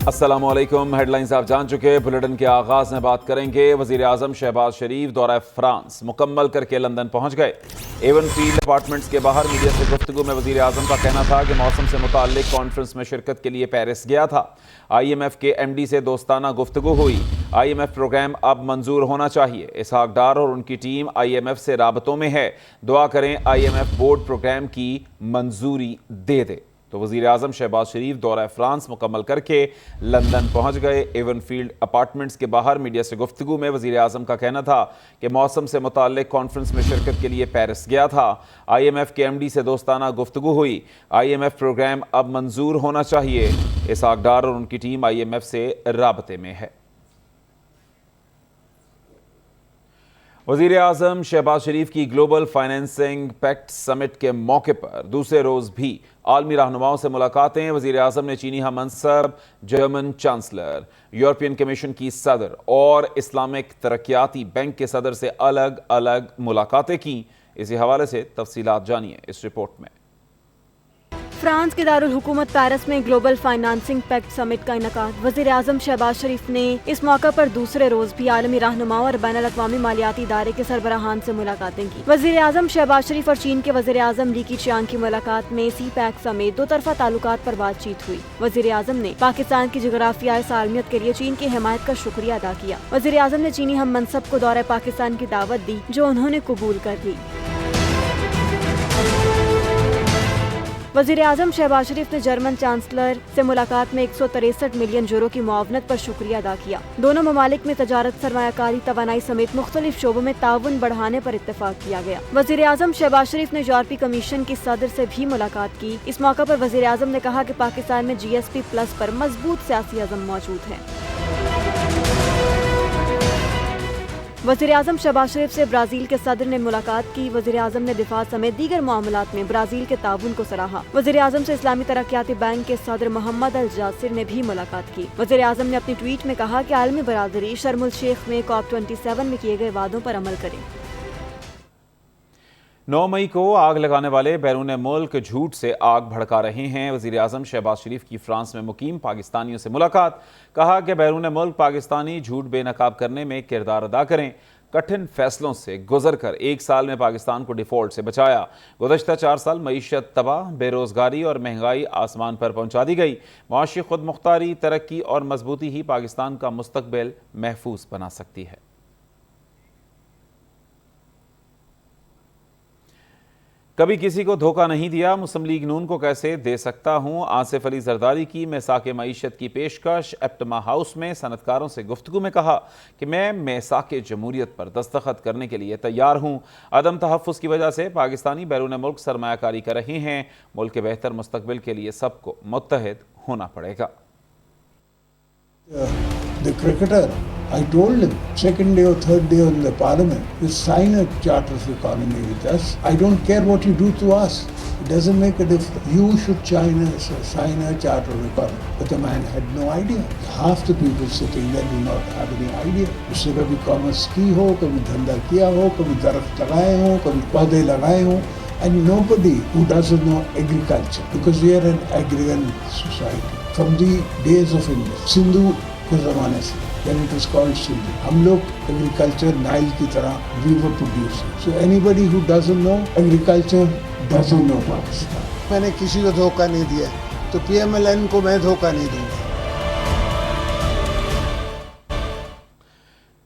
السلام علیکم۔ Head lines آپ جان چکے۔ بلیٹن کے آغاز میں بات کریں گے۔ وزیر اعظم شہباز شریف دورہ فرانس مکمل کر کے لندن پہنچ گئے۔ ایون فیلڈ اپارٹمنٹس کے باہر میڈیا سے گفتگو میں وزیر اعظم کا کہنا تھا کہ موسم سے متعلق کانفرنس میں شرکت کے لیے پیرس گیا تھا۔ آئی ایم ایف کے ایم ڈی سے دوستانہ گفتگو ہوئی۔ آئی ایم ایف پروگرام اب منظور ہونا چاہیے۔ اسحاق ڈار اور ان کی ٹیم آئی ایم ایف سے رابطوں میں ہے۔ دعا کریں I M F board programme کی منظوری دے دے۔ تو وزیر اعظم شہباز شریف دورہ فرانس مکمل کر کے لندن پہنچ گئے۔ ایون فیلڈ اپارٹمنٹس کے باہر میڈیا سے گفتگو میں وزیر اعظم کا کہنا تھا کہ موسم سے متعلق کانفرنس میں شرکت کے لیے پیرس گیا تھا۔ آئی ایم ایف کے ایم ڈی سے دوستانہ گفتگو ہوئی۔ آئی ایم ایف پروگرام اب منظور ہونا چاہیے۔ اسحاق ڈار اور ان کی ٹیم آئی ایم ایف سے رابطے میں ہے۔ وزیر اعظم شہباز شریف کی گلوبل فائنینسنگ پیکٹ سمٹ کے موقع پر دوسرے روز بھی عالمی رہنماؤں سے ملاقاتیں۔ وزیر اعظم نے چینی ہم منصب، جرمن چانسلر، یورپین کمیشن کی صدر اور اسلامک ترقیاتی بینک کے صدر سے الگ الگ ملاقاتیں کیں۔ اسی حوالے سے تفصیلات جانیے اس رپورٹ میں۔ فرانس کے دارالحکومت پیرس میں گلوبل فائنانسنگ پیکٹ سمٹ کا انعقاد۔ وزیر اعظم شہباز شریف نے اس موقع پر دوسرے روز بھی عالمی رہنماؤں اور بین الاقوامی مالیاتی ادارے کے سربراہان سے ملاقاتیں کی۔ وزیر اعظم شہباز شریف اور چین کے وزیر اعظم لی کیچیانگ کی ملاقات میں سی پیک سمیت دو طرفہ تعلقات پر بات چیت ہوئی۔ وزیر اعظم نے پاکستان کی جغرافیائی سالمیت کے لیے چین کی حمایت کا شکریہ ادا کیا۔ وزیر اعظم نے چینی ہم منصب کو دورہ پاکستان کی دعوت دی، جو انہوں نے قبول کر لی۔ وزیر اعظم شہباز شریف نے جرمن چانسلر سے ملاقات میں 163 ملین یورو کی معاونت پر شکریہ ادا کیا۔ دونوں ممالک میں تجارت، سرمایہ کاری، توانائی سمیت مختلف شعبوں میں تعاون بڑھانے پر اتفاق کیا گیا۔ وزیر اعظم شہباز شریف نے یورپی کمیشن کی صدر سے بھی ملاقات کی۔ اس موقع پر وزیر اعظم نے کہا کہ پاکستان میں جی ایس پی پلس پر مضبوط سیاسی عزم موجود ہے۔ وزیر اعظم شہباز شریف سے برازیل کے صدر نے ملاقات کی۔ وزیر اعظم نے دفاع سمیت دیگر معاملات میں برازیل کے تعاون کو سراہا۔ وزیر اعظم سے اسلامی ترقیاتی بینک کے صدر محمد الجاسر نے بھی ملاقات کی۔ وزیر اعظم نے اپنی ٹویٹ میں کہا کہ عالمی برادری شرم الشیخ میں COP 27 میں کیے گئے وعدوں پر عمل کرے۔ 9 مئی کو آگ لگانے والے بیرون ملک جھوٹ سے آگ بھڑکا رہے ہیں۔ وزیر اعظم شہباز شریف کی فرانس میں مقیم پاکستانیوں سے ملاقات۔ کہا کہ بیرون ملک پاکستانی جھوٹ بے نقاب کرنے میں کردار ادا کریں۔ کٹھن فیصلوں سے گزر کر 1 سال میں پاکستان کو ڈیفالٹ سے بچایا۔ گزشتہ 4 سال معیشت تباہ، بے روزگاری اور مہنگائی آسمان پر پہنچا دی گئی۔ معاشی خود مختاری، ترقی اور مضبوطی ہی پاکستان کا مستقبل محفوظ بنا سکتی ہے۔ کبھی کسی کو دھوکہ نہیں دیا، مسلم لیگ نون کو کیسے دے سکتا ہوں۔ آصف علی زرداری کی میثاق معیشت کی پیشکش۔ ایپٹما ہاؤس میں صنعتکاروں سے گفتگو میں کہا کہ میں میثاق جمہوریت پر دستخط کرنے کے لیے تیار ہوں۔ عدم تحفظ کی وجہ سے پاکستانی بیرون ملک سرمایہ کاری کر رہے ہیں۔ ملک کے بہتر مستقبل کے لیے سب کو متحد ہونا پڑے گا۔ The cricketer, I told him, second day or third day on the parliament, you sign a charter of economy with us. I don't care what you do to us. It doesn't make a difference. You should sign a charter of economy. But the man had no idea. Half the people sitting there do not have any idea. اس سے کبھی commerce کی ہو، کبھی دھندا کیا ہو، کبھی درخت لگائے ہوں، کبھی پودے لگائے ہوں. And nobody who doesn't know agriculture, because we are an agrarian society. From the days of Indus, Sindhu کے زمانے سے، when it was called Sindhu, ہم لوگ agriculture نائل کی طرح we were producing. So anybody who doesn't know agriculture doesn't know Pakistan. میں نے کسی کو دھوکہ نہیں دیا تو پی ایم ایل این کو میں دھوکہ نہیں دوں گا۔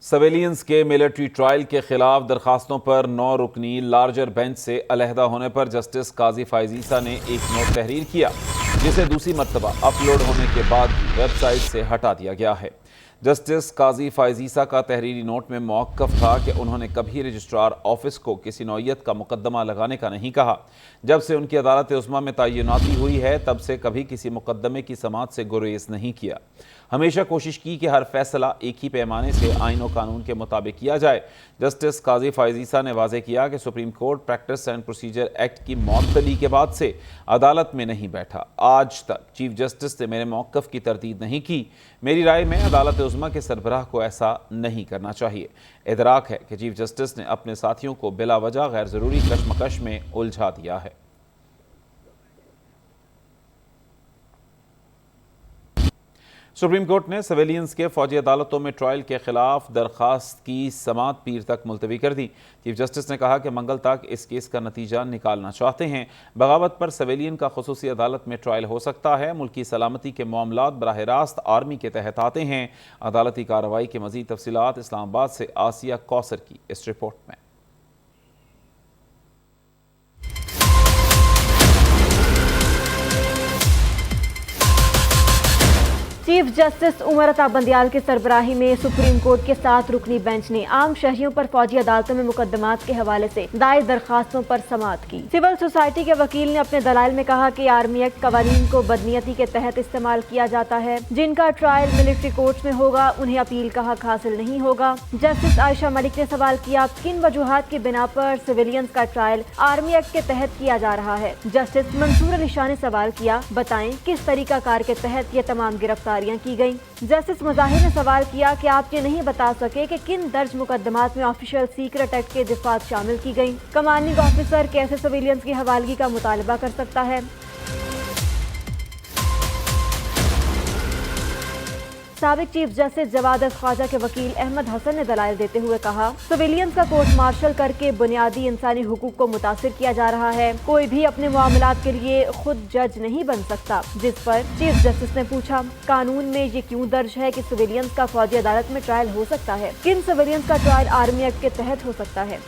سویلینس کے ملٹری ٹرائل کے خلاف درخواستوں پر 9 رکنی لارجر بینچ سے علیحدہ ہونے پر جسٹس قاضی فائز عیسیٰ نے ایک نوٹ تحریر کیا، جسے دوسری مرتبہ اپلوڈ ہونے کے بعد ویب سائٹ سے ہٹا دیا گیا ہے۔ جسٹس قاضی فائز عیسیٰ کا تحریری نوٹ میں موقف تھا کہ انہوں نے کبھی رجسٹرار آفس کو کسی نوعیت کا مقدمہ لگانے کا نہیں کہا۔ جب سے ان کی عدالت عظمیٰ میں تعیناتی ہوئی ہے، تب سے کبھی کسی مقدمے کی سماعت سے گریز نہیں کیا۔ ہمیشہ کوشش کی کہ ہر فیصلہ ایک ہی پیمانے سے آئین و قانون کے مطابق کیا جائے۔ جسٹس قاضی فائز عیسیٰ نے واضح کیا کہ supreme court practice and procedure act کی معطلی کے بعد سے عدالت میں نہیں بیٹھا۔ آج تک چیف جسٹس نے میرے موقف کی تردید نہیں کی۔ میری رائے میں عدالت عظمیٰ کے سربراہ کو ایسا نہیں کرنا چاہیے۔ ادراک ہے کہ چیف جسٹس نے اپنے ساتھیوں کو بلا وجہ غیر ضروری کشمکش میں الجھا دیا ہے۔ سپریم کورٹ نے سویلینز کے فوجی عدالتوں میں ٹرائل کے خلاف درخواست کی سماعت پیر تک ملتوی کر دی۔ چیف جسٹس نے کہا کہ منگل تک اس کیس کا نتیجہ نکالنا چاہتے ہیں۔ بغاوت پر سویلین کا خصوصی عدالت میں ٹرائل ہو سکتا ہے۔ ملکی سلامتی کے معاملات براہ راست آرمی کے تحت آتے ہیں۔ عدالتی کارروائی کی مزید تفصیلات اسلام آباد سے آسیہ کوثر کی اس رپورٹ میں۔ چیف جسٹس عمر عطا بندیال کی سربراہی میں سپریم کورٹ کے 7 رکنی بینچ نے عام شہریوں پر فوجی عدالتوں میں مقدمات کے حوالے سے دائر درخواستوں پر سماعت کی۔ سول سوسائٹی کے وکیل نے اپنے دلائل میں کہا کہ آرمی ایکٹ قوانین کو بدنیتی کے تحت استعمال کیا جاتا ہے۔ جن کا ٹرائل ملٹری کورٹس میں ہوگا انہیں اپیل کا حق حاصل نہیں ہوگا۔ جسٹس عائشہ ملک نے سوال کیا کن وجوہات کی بنا پر سویلینز کا ٹرائل آرمی ایکٹ کے تحت کیا جا رہا ہے۔ جسٹس منصور علی شاہ نے سوال کیا بتائیں کس طریقہ کار کے تحت یہ تمام گرفتاریاں کی گئیں۔ جسٹس مظاہر نے سوال کیا کہ آپ یہ نہیں بتا سکے کہ کن درج مقدمات میں آفیشیل سیکرٹ ایکٹ کے دفعات شامل کی گئیں۔ کمانڈنگ آفیسر کیسے سویلینز کی حوالگی کا مطالبہ کر سکتا ہے؟ سابق چیف جسٹس جواد خواجہ کے وکیل احمد حسن نے دلائل دیتے ہوئے کہا سویلینز کا کورٹ مارشل کر کے بنیادی انسانی حقوق کو متاثر کیا جا رہا ہے۔ کوئی بھی اپنے معاملات کے لیے خود جج نہیں بن سکتا۔ جس پر چیف جسٹس نے پوچھا قانون میں یہ کیوں درج ہے کہ سویلینز کا فوجی عدالت میں ٹرائل ہو سکتا ہے؟ کن سویلینز کا ٹرائل آرمی ایکٹ کے تحت ہو سکتا ہے؟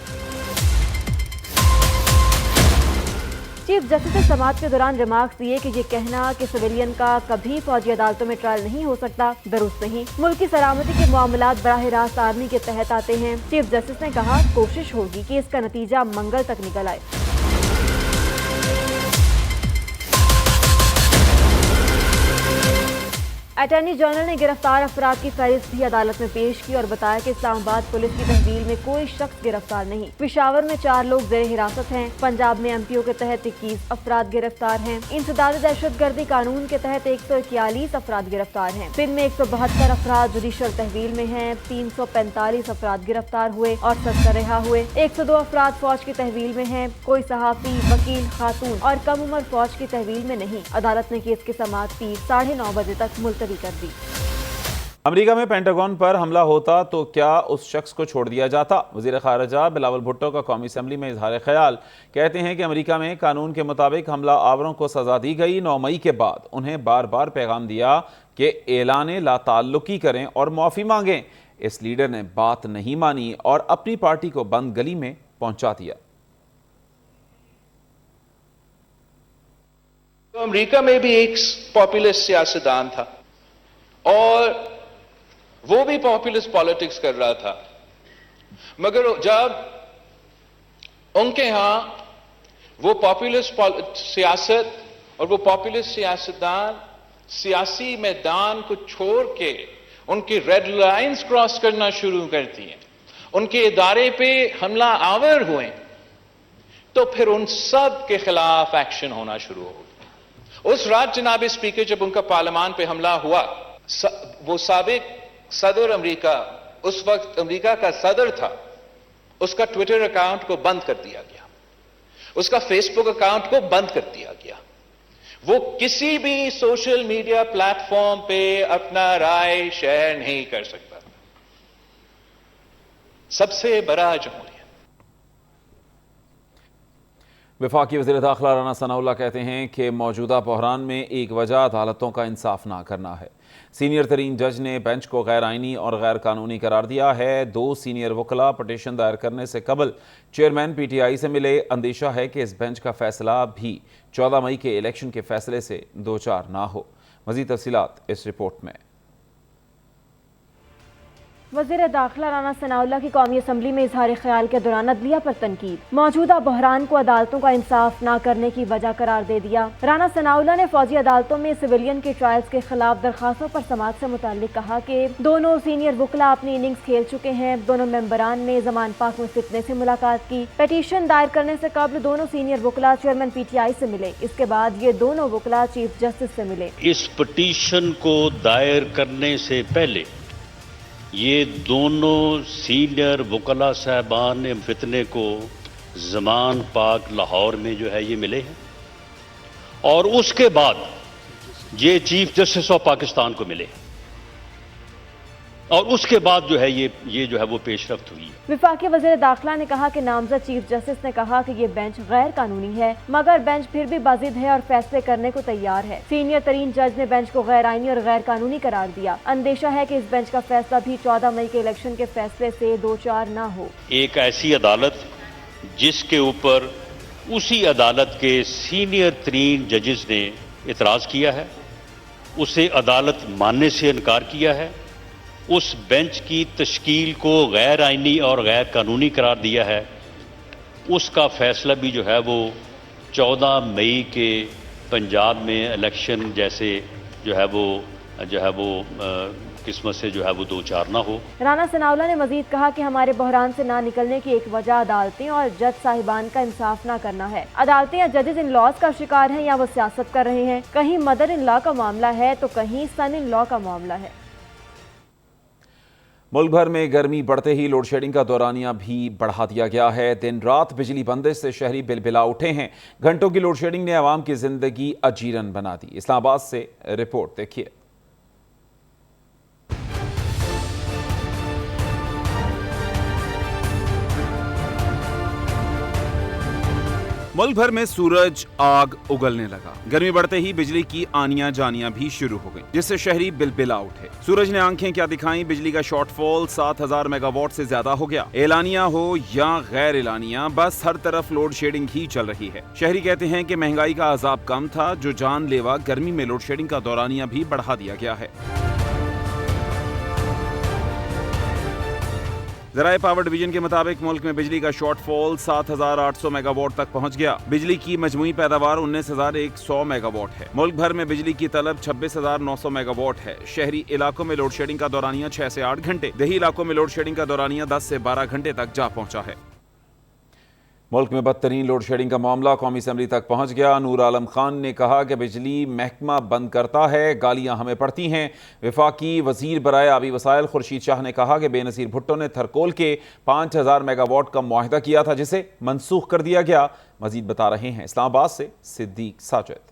چیف جسٹس نے سماعت کے دوران ریمارکس دیے کہ یہ کہنا کہ سویلین کا کبھی فوجی عدالتوں میں ٹرائل نہیں ہو سکتا درست نہیں۔ ملکی سلامتی کے معاملات براہ راست آرمی کے تحت آتے ہیں۔ چیف جسٹس نے کہا کوشش ہوگی کہ اس کا نتیجہ منگل تک نکل آئے۔ اٹارنی جنرل نے گرفتار افراد کی فہرست بھی عدالت میں پیش کی اور بتایا کہ اسلام آباد پولیس کی تحویل میں کوئی شخص گرفتار نہیں۔ پشاور میں 4 لوگ زیر حراست ہیں۔ پنجاب میں MPO کے تحت 21 افراد گرفتار ہیں۔ انسداد دہشت گردی قانون کے تحت 141 افراد گرفتار ہیں۔ سندھ میں 172 افراد جوڈیشل تحویل میں ہیں۔ 345 افراد گرفتار ہوئے اور 70 رہا ہوئے۔ 102 افراد فوج کی تحویل میں ہیں۔ کوئی صحافی، وکیل، خاتون اور کم عمر فوج کی تحویل میں نہیں۔ عدالت نے کیس کی سماعت پیر 9:30 بجے تک ملتوی کر دی۔ امریکہ میں پینٹاگون پر حملہ ہوتا تو کیا اس شخص کو چھوڑ دیا جاتا؟ وزیر خارجہ بلاول بھٹو کا قومی اسمبلی میں اظہار خیال۔ کہتے ہیں کہ امریکہ میں قانون کے مطابق حملہ آوروں کو سزا دی گئی۔ 9 مئی کے بعد انہیں بار بار پیغام دیا کہ اعلان لا تعلقی کریں اور معافی مانگیں۔ اس لیڈر نے بات نہیں مانی اور اپنی پارٹی کو بند گلی میں پہنچا دیا۔ امریکہ میں بھی ایک پاپولسٹ سیاستدان تھا اور وہ بھی پاپولسٹ پالیٹکس کر رہا تھا، مگر جب ان کے ہاں وہ پاپولسٹ سیاست اور وہ پاپولسٹ سیاستدان سیاسی میدان کو چھوڑ کے ان کی ریڈ لائنز کراس کرنا شروع کرتی ہیں، ان کے ادارے پہ حملہ آور ہوئے، تو پھر ان سب کے خلاف ایکشن ہونا شروع ہو گیا۔ اس رات جناب اسپیکر جب ان کا پارلیمان پہ حملہ ہوا، وہ سابق صدر امریکہ، اس وقت امریکہ کا صدر تھا، اس کا ٹویٹر اکاؤنٹ کو بند کر دیا گیا، اس کا فیس بک اکاؤنٹ کو بند کر دیا گیا۔ وہ کسی بھی سوشل میڈیا پلیٹ فارم پہ اپنا رائے شیئر نہیں کر سکتا۔ سب سے بڑا جمہوریہ۔ وفاقی وزیر داخلہ رانا ثناء اللہ کہتے ہیں کہ موجودہ بحران میں ایک وجہ عدالتوں کا انصاف نہ کرنا ہے۔ سینئر ترین جج نے بینچ کو غیر آئینی اور غیر قانونی قرار دیا ہے۔ 2 سینئر وکلاء پٹیشن دائر کرنے سے قبل چیئرمین PTI سے ملے۔ اندیشہ ہے کہ اس بینچ کا فیصلہ بھی 14 مئی کے الیکشن کے فیصلے سے دوچار نہ ہو۔ مزید تفصیلات اس رپورٹ میں۔ وزیر داخلہ رانا ثناء اللہ کی قومی اسمبلی میں اظہار خیال کے دوران عدلیہ پر تنقید۔ موجودہ بحران کو عدالتوں کا انصاف نہ کرنے کی وجہ قرار دے دیا۔ رانا ثناء اللہ نے فوجی عدالتوں میں سویلین کے ٹرائلز کے خلاف درخواستوں پر سماعت سے متعلق کہا کہ دونوں سینئر وکلاء اپنی اننگز کھیل چکے ہیں۔ دونوں ممبران نے زمان پاک میں فتنے سے ملاقات کی۔ پیٹیشن دائر کرنے سے قبل دونوں سینئر وکلاء چیئرمین PTI سے ملے۔ اس کے بعد یہ دونوں وکلاء چیف جسٹس سے ملے۔ اس پٹیشن کو دائر کرنے سے پہلے یہ دونوں سینئر وکلاء صاحبان فتنے کو زمان پاک لاہور میں جو ہے یہ ملے ہیں، اور اس کے بعد یہ چیف جسٹس آف پاکستان کو ملے۔ اور اس کے بعد جو ہے یہ جو ہے وہ پیش رفت ہوئی ہے۔ وفاقی وزیر داخلہ نے کہا کہ نامزد چیف جسٹس نے کہا کہ یہ بینچ غیر قانونی ہے، مگر بینچ پھر بھی باضد ہے اور فیصلے کرنے کو تیار ہے۔ سینئر ترین جج نے بینچ کو غیر آئینی اور غیر قانونی قرار دیا۔ اندیشہ ہے کہ اس بینچ کا فیصلہ بھی 14 مئی کے الیکشن کے فیصلے سے دوچار نہ ہو۔ ایک ایسی عدالت جس کے اوپر اسی عدالت کے سینئر ترین ججز نے اعتراض کیا ہے، اسے عدالت ماننے سے انکار کیا ہے، اس بینچ کی تشکیل کو غیر آئینی اور غیر قانونی قرار دیا ہے، اس کا فیصلہ بھی جو ہے وہ 14 مئی کے پنجاب میں الیکشن جیسے جو ہے وہ قسمت سے جو ہے وہ دوچار نہ ہو۔ رانا ثناءاللہ نے مزید کہا کہ ہمارے بحران سے نہ نکلنے کی ایک وجہ عدالتیں اور جج صاحبان کا انصاف نہ کرنا ہے۔ عدالتیں یا ججز ان لاز کا شکار ہیں یا وہ سیاست کر رہے ہیں، کہیں مدر ان لا کا معاملہ ہے تو کہیں سن ان لا کا معاملہ ہے۔ ملک بھر میں گرمی بڑھتے ہی لوڈ شیڈنگ کا دورانیہ بھی بڑھا دیا گیا ہے۔ دن رات بجلی بندش سے شہری بلبلا اٹھے ہیں۔ گھنٹوں کی لوڈ شیڈنگ نے عوام کی زندگی اجیرن بنا دی۔ اسلام آباد سے رپورٹ دیکھیے۔ ملک بھر میں سورج آگ اگلنے لگا۔ گرمی بڑھتے ہی بجلی کی آنیاں جانیاں بھی شروع ہو گئیں، جس سے شہری بلبلا اٹھے۔ سورج نے آنکھیں کیا دکھائیں، بجلی کا شارٹ فال 7000 میگا واٹ سے زیادہ ہو گیا۔ اعلانیہ ہو یا غیر اعلانیہ، بس ہر طرف لوڈ شیڈنگ ہی چل رہی ہے۔ شہری کہتے ہیں کہ مہنگائی کا عذاب کم تھا، جو جان لیوا گرمی میں لوڈ شیڈنگ کا دورانیہ بھی بڑھا دیا گیا ہے۔ ذرائع پاور ڈویژن کے مطابق ملک میں بجلی کا شارٹ فال 7800 میگا واٹ تک پہنچ گیا۔ بجلی کی مجموعی پیداوار 19100 میگا واٹ ہے۔ ملک بھر میں بجلی کی طلب 26900 میگا واٹ ہے۔ شہری علاقوں میں لوڈ شیڈنگ کا دورانیہ 6 سے 8 گھنٹے، دیہی علاقوں میں لوڈ شیڈنگ کا دورانیہ 10 سے 12 گھنٹے تک جا پہنچا ہے۔ ملک میں بدترین لوڈ شیڈنگ کا معاملہ قومی اسمبلی تک پہنچ گیا۔ نور عالم خان نے کہا کہ بجلی محکمہ بند کرتا ہے، گالیاں ہمیں پڑتی ہیں۔ وفاقی وزیر برائے آبی وسائل خورشید شاہ نے کہا کہ بے نظیر بھٹو نے تھرکول کے 5000 میگا واٹ کا معاہدہ کیا تھا، جسے منسوخ کر دیا گیا۔ مزید بتا رہے ہیں اسلام آباد سے صدیق ساجد۔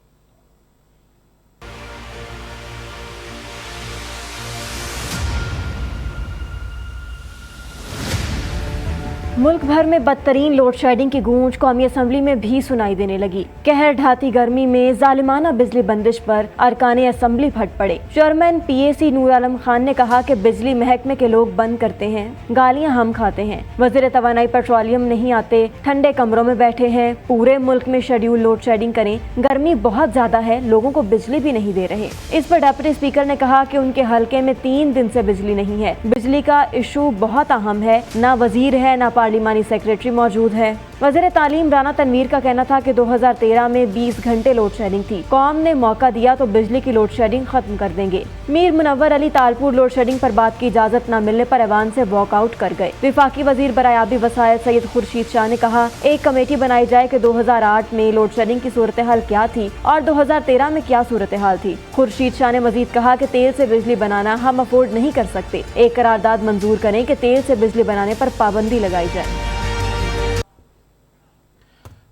ملک بھر میں بدترین لوڈ شیڈنگ کی گونج قومی اسمبلی میں بھی سنائی دینے لگی۔ قہر ڈھاتی گرمی میں ظالمانہ بجلی بندش پر ارکان اسمبلی پھٹ پڑے۔ چیئرمین پی اے سی نور عالم خان نے کہا کہ بجلی محکمے کے لوگ بند کرتے ہیں، گالیاں ہم کھاتے ہیں۔ وزیر توانائی پیٹرولیم نہیں آتے، ٹھنڈے کمروں میں بیٹھے ہیں۔ پورے ملک میں شیڈیول لوڈ شیڈنگ کریں، گرمی بہت زیادہ ہے، لوگوں کو بجلی بھی نہیں دے رہے۔ اس پر ڈپٹی اسپیکر نے کہا کہ ان کے حلقے میں 3 دن سے بجلی نہیں ہے۔ بجلی کا ایشو بہت اہم ہے، نہ وزیر ہے نہ پارلیمانی سیکریٹری موجود ہے۔ وزیر تعلیم رانا تنویر کا کہنا تھا کہ 2013 میں 20 گھنٹے لوڈ شیڈنگ تھی، قوم نے موقع دیا تو بجلی کی لوڈ شیڈنگ ختم کر دیں گے۔ میر منور علی تالپور لوڈ شیڈنگ پر بات کی اجازت نہ ملنے پر ایوان سے واک آؤٹ کر گئے۔ وفاقی وزیر برائے آبی وسائل سید خورشید شاہ نے کہا ایک کمیٹی بنائی جائے کہ 2008 میں لوڈ شیڈنگ کی صورتحال کیا تھی اور 2013 میں کیا صورتحال تھی۔ خورشید شاہ نے مزید کہا کہ تیل سے بجلی بنانا ہم افورڈ نہیں کر سکتے، ایک قرارداد منظور کریں کہ تیل سے بجلی بنانے پر پابندی لگائی جائے۔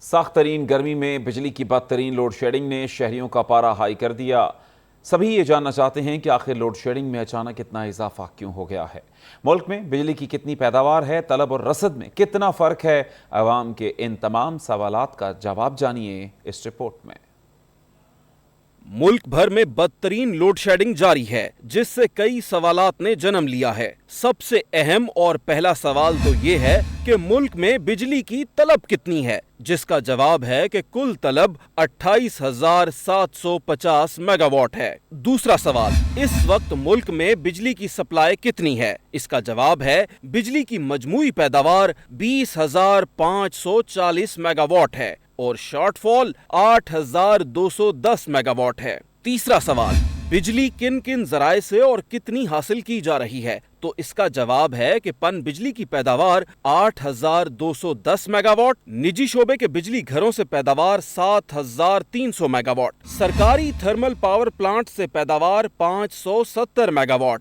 سخت ترین گرمی میں بجلی کی بدترین لوڈ شیڈنگ نے شہریوں کا پارا ہائی کر دیا۔ سبھی یہ جاننا چاہتے ہیں کہ آخر لوڈ شیڈنگ میں اچانک اتنا اضافہ کیوں ہو گیا ہے، ملک میں بجلی کی کتنی پیداوار ہے، طلب اور رسد میں کتنا فرق ہے۔ عوام کے ان تمام سوالات کا جواب جانیے اس رپورٹ میں۔ ملک بھر میں بدترین لوڈ شیڈنگ جاری ہے، جس سے کئی سوالات نے جنم لیا ہے۔ سب سے اہم اور پہلا سوال تو یہ ہے کہ ملک میں بجلی کی طلب کتنی ہے، جس کا جواب ہے کہ کل طلب 28,750 میگا واٹ ہے۔ دوسرا سوال، اس وقت ملک میں بجلی کی سپلائی کتنی ہے؟ اس کا جواب ہے بجلی کی مجموعی پیداوار 20,540 میگا واٹ ہے اور شارٹ فال 8,210 میگا واٹ ہے۔ تیسرا سوال، بجلی کن کن ذرائع سے اور کتنی حاصل کی جا رہی ہے؟ تو اس کا جواب ہے کہ پن بجلی کی پیداوار 8,210 میگا واٹ، نجی شعبے کے بجلی گھروں سے پیداوار 7,300 میگا واٹ، سرکاری تھرمل پاور پلانٹ سے پیداوار 570 میگا واٹ،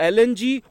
LNG